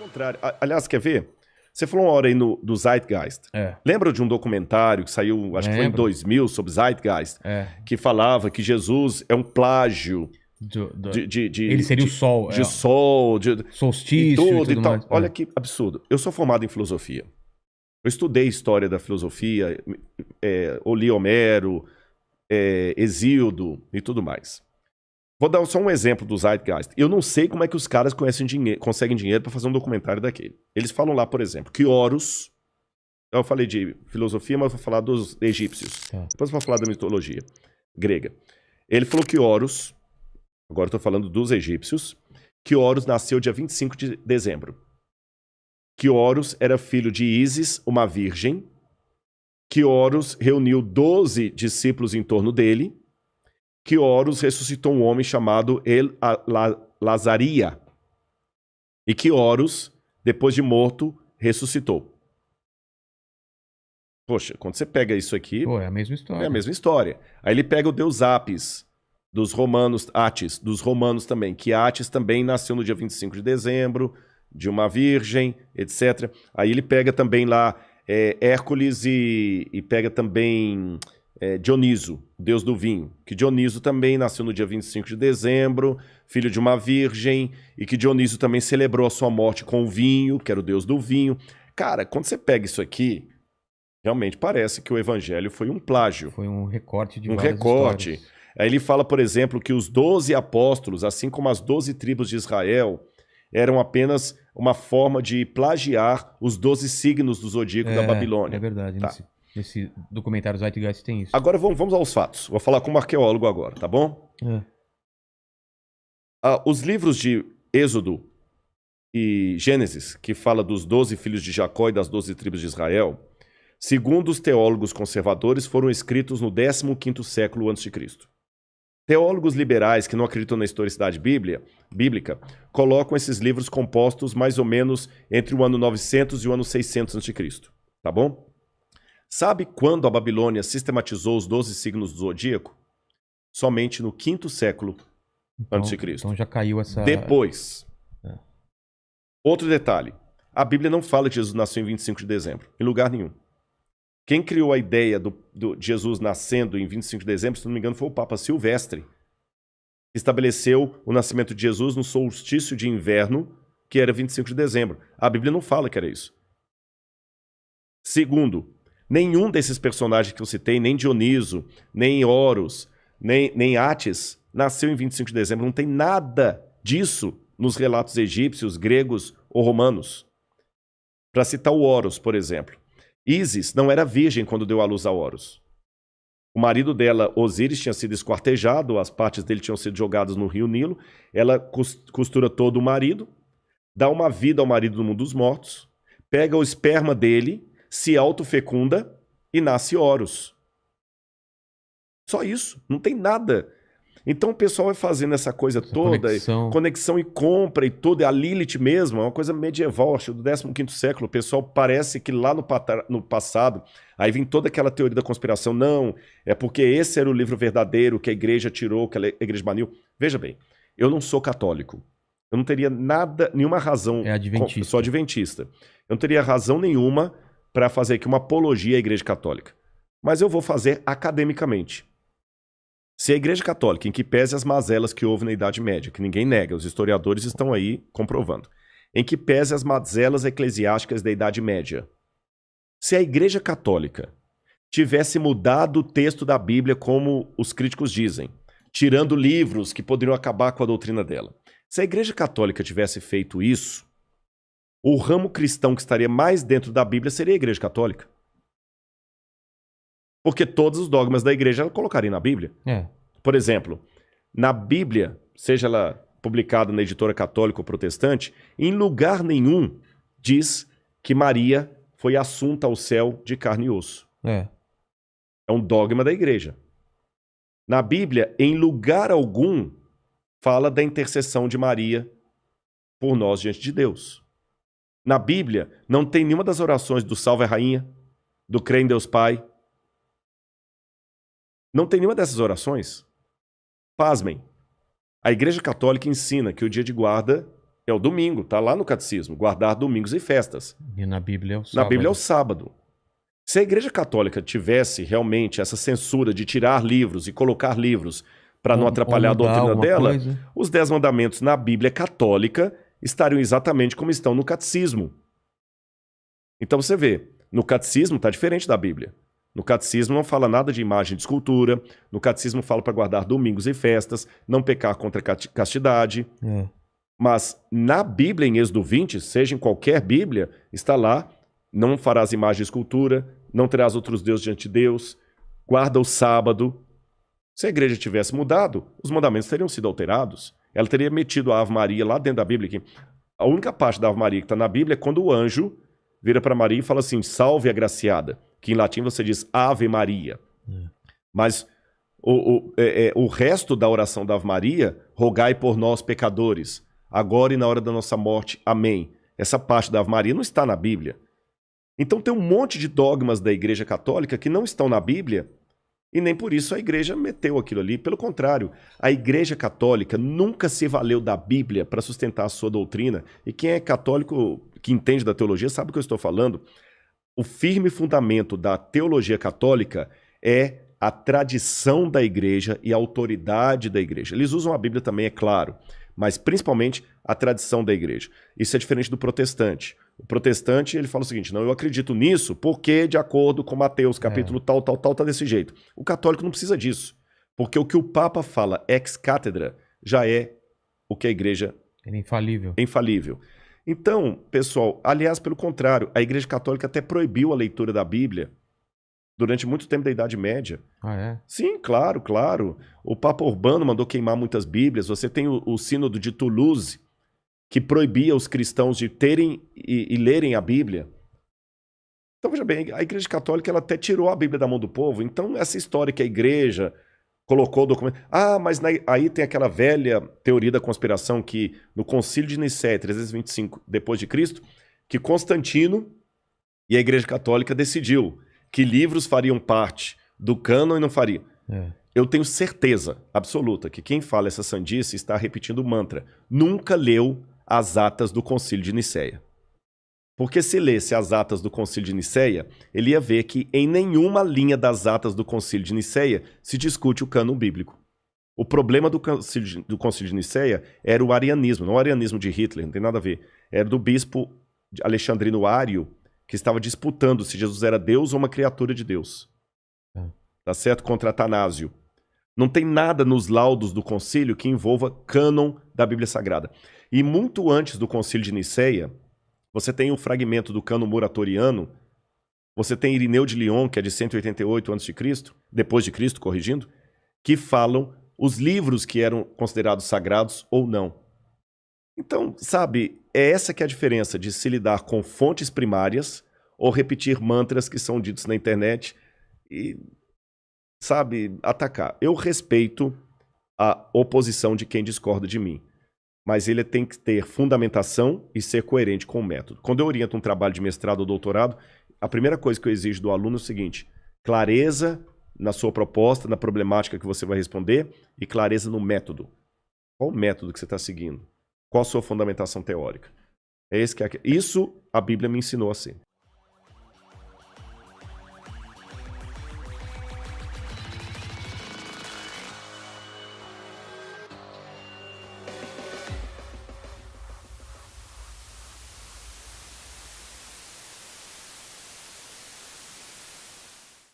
contrário. Aliás, quer ver? Você falou uma hora aí do Zeitgeist. Lembra de um documentário que saiu, acho que foi em 2000, sobre Zeitgeist? Que falava que Jesus é um plágio. Ele seria o sol. De sol, solstício e tudo mais. Tal. Olha que absurdo. Eu sou formado em filosofia. Eu estudei história da filosofia, li Homero, Hesíodo e tudo mais. Vou dar só um exemplo do Zeitgeist. Eu não sei como é que os caras conseguem dinheiro para fazer um documentário daquele. Eles falam lá, por exemplo, que Horus... Eu falei de filosofia, mas vou falar dos egípcios. Depois vou falar da mitologia grega. Ele falou que Horus... Agora estou falando dos egípcios. Que Horus nasceu dia 25 de dezembro. Que Horus era filho de Ísis, uma virgem. Que Horus reuniu 12 discípulos em torno dele. Que Horus ressuscitou um homem chamado Lazaria. E que Horus, depois de morto, ressuscitou. Poxa, quando você pega isso aqui... é a mesma história. É a mesma história. Aí ele pega o deus Apis, dos romanos, Atis, dos romanos também. Que Atis também nasceu no dia 25 de dezembro, de uma virgem, etc. Aí ele pega também lá Hércules e pega também... Dioniso, deus do vinho, que Dioniso também nasceu no dia 25 de dezembro, filho de uma virgem, e que Dioniso também celebrou a sua morte com o vinho, que era o deus do vinho. Cara, quando você pega isso aqui, realmente parece que o evangelho foi um plágio. Foi um recorte de várias histórias. Aí ele fala, por exemplo, que os 12 apóstolos, assim como as 12 tribos de Israel, eram apenas uma forma de plagiar os 12 signos do zodíaco da Babilônia. É verdade, Nesse documentário Zeitgeist tem isso. Agora vamos aos fatos. Vou falar como arqueólogo agora, tá bom? Os livros de Êxodo e Gênesis, que fala dos 12 filhos de Jacó e das 12 tribos de Israel, segundo os teólogos conservadores, foram escritos no 15º século a.C. Teólogos liberais que não acreditam na historicidade bíblica colocam esses livros compostos mais ou menos entre o ano 900 e o ano 600 a.C., tá bom? Sabe quando a Babilônia sistematizou os 12 signos do zodíaco? Somente no 5º século a.C. Então já caiu essa... Depois. Outro detalhe. A Bíblia não fala que Jesus nasceu em 25 de dezembro. Em lugar nenhum. Quem criou a ideia de Jesus nascendo em 25 de dezembro, se não me engano, foi o Papa Silvestre. Estabeleceu o nascimento de Jesus no solstício de inverno, que era 25 de dezembro. A Bíblia não fala que era isso. Segundo, nenhum desses personagens que eu citei, nem Dioniso, nem Horus, nem Atis, nasceu em 25 de dezembro. Não tem nada disso nos relatos egípcios, gregos ou romanos. Para citar o Horus, por exemplo. Ísis não era virgem quando deu à luz a Horus. O marido dela, Osíris, tinha sido esquartejado, as partes dele tinham sido jogadas no rio Nilo. Ela costura todo o marido, dá uma vida ao marido do mundo dos mortos, pega o esperma dele, se autofecunda e nasce Horus. Só isso, não tem nada. Então o pessoal vai fazendo essa coisa toda, conexão e compra e tudo. A Lilith mesmo, é uma coisa medieval, acho do 15º século. O pessoal parece que lá no passado, aí vem toda aquela teoria da conspiração. Não, é porque esse era o livro verdadeiro que a igreja tirou, que a igreja baniu. Veja bem, eu não sou católico. Eu não teria nenhuma razão... adventista. Eu sou adventista. Eu não teria razão nenhuma para fazer aqui uma apologia à igreja católica. Mas eu vou fazer academicamente. Se a Igreja Católica, em que pese as mazelas que houve na Idade Média, que ninguém nega, os historiadores estão aí comprovando, em que pese as mazelas eclesiásticas da Idade Média, se a Igreja Católica tivesse mudado o texto da Bíblia como os críticos dizem, tirando livros que poderiam acabar com a doutrina dela, se a Igreja Católica tivesse feito isso, o ramo cristão que estaria mais dentro da Bíblia seria a Igreja Católica. Porque todos os dogmas da igreja ela colocaria na Bíblia. Por exemplo, na Bíblia, seja ela publicada na editora católica ou protestante, em lugar nenhum diz que Maria foi assunta ao céu de carne e osso. É um dogma da igreja. Na Bíblia, em lugar algum, fala da intercessão de Maria por nós diante de Deus. Na Bíblia, não tem nenhuma das orações do Salve a Rainha, do Crê em Deus Pai. Não tem nenhuma dessas orações. Pasmem. A Igreja Católica ensina que o dia de guarda É o domingo, tá lá no catecismo. Guardar domingos e festas. E na Bíblia é o sábado. Na Bíblia é o sábado. Se a Igreja Católica tivesse realmente essa censura de tirar livros e colocar livros para não atrapalhar a doutrina dela, os 10 mandamentos na Bíblia católica estariam exatamente como estão no catecismo. Então você vê, no catecismo está diferente da Bíblia. No catecismo não fala nada de imagem de escultura, no catecismo fala para guardar domingos e festas, não pecar contra a castidade. Mas na Bíblia, em Êxodo 20, seja em qualquer Bíblia, está lá, não farás imagem de escultura, não terás outros deuses diante de Deus, guarda o sábado. Se a igreja tivesse mudado, os mandamentos teriam sido alterados. Ela teria metido a Ave Maria lá dentro da Bíblia. Que a única parte da Ave Maria que está na Bíblia é quando o anjo vira para Maria e fala assim, salve agraciada, que em latim você diz Ave Maria. Mas o resto da oração da Ave Maria, rogai por nós pecadores, agora e na hora da nossa morte, amém. Essa parte da Ave Maria não está na Bíblia. Então tem um monte de dogmas da Igreja Católica que não estão na Bíblia e nem por isso a Igreja meteu aquilo ali. Pelo contrário, a Igreja Católica nunca se valeu da Bíblia para sustentar a sua doutrina. E quem é católico, que entende da teologia, sabe o que eu estou falando. O firme fundamento da teologia católica é a tradição da Igreja e a autoridade da Igreja. Eles usam a Bíblia também, é claro, mas principalmente a tradição da Igreja. Isso é diferente do protestante. O protestante, ele fala o seguinte, não, eu acredito nisso porque, de acordo com Mateus, capítulo tal, tá desse jeito. O católico não precisa disso, porque o que o Papa fala ex cátedra já é o que a igreja... É infalível. É infalível. Então, pessoal, aliás, pelo contrário, a Igreja Católica até proibiu a leitura da Bíblia durante muito tempo da Idade Média. Ah, é? Sim, claro, claro. O Papa Urbano mandou queimar muitas Bíblias. Você tem o Sínodo de Toulouse, que proibia os cristãos de terem e lerem a Bíblia. Então, veja bem, a Igreja Católica ela até tirou a Bíblia da mão do povo. Então, essa história que a Igreja colocou o documento... Ah, mas aí tem aquela velha teoria da conspiração que no Concílio de Nicéia, 325 depois de Cristo, que Constantino e a Igreja Católica decidiu que livros fariam parte do cânon e não fariam. Eu tenho certeza absoluta que quem fala essa sandice está repetindo o mantra. Nunca leu as atas do Concílio de Nicéia. Porque se lesse as atas do Concílio de Nicéia, ele ia ver que em nenhuma linha das atas do Concílio de Nicéia se discute o cânon bíblico. O problema do Concílio de Nicéia era o arianismo, não o arianismo de Hitler, não tem nada a ver. Era do bispo Alexandrino Ário, que estava disputando se Jesus era Deus ou uma criatura de Deus. Tá certo? Contra Atanásio. Não tem nada nos laudos do concílio que envolva cânon da Bíblia Sagrada. E muito antes do Concílio de Nicéia, você tem o fragmento do cânon muratoriano, você tem Irineu de Lyon, que é de 188 a.C., depois de Cristo, corrigindo, que falam os livros que eram considerados sagrados ou não. Então, sabe, é essa que é a diferença de se lidar com fontes primárias ou repetir mantras que são ditos na internet e, sabe, atacar. Eu respeito a oposição de quem discorda de mim, mas ele tem que ter fundamentação e ser coerente com o método. Quando eu oriento um trabalho de mestrado ou doutorado, a primeira coisa que eu exijo do aluno é o seguinte: clareza na sua proposta, na problemática que você vai responder e clareza no método. Qual o método que você está seguindo? Qual a sua fundamentação teórica? Isso a Bíblia me ensinou assim.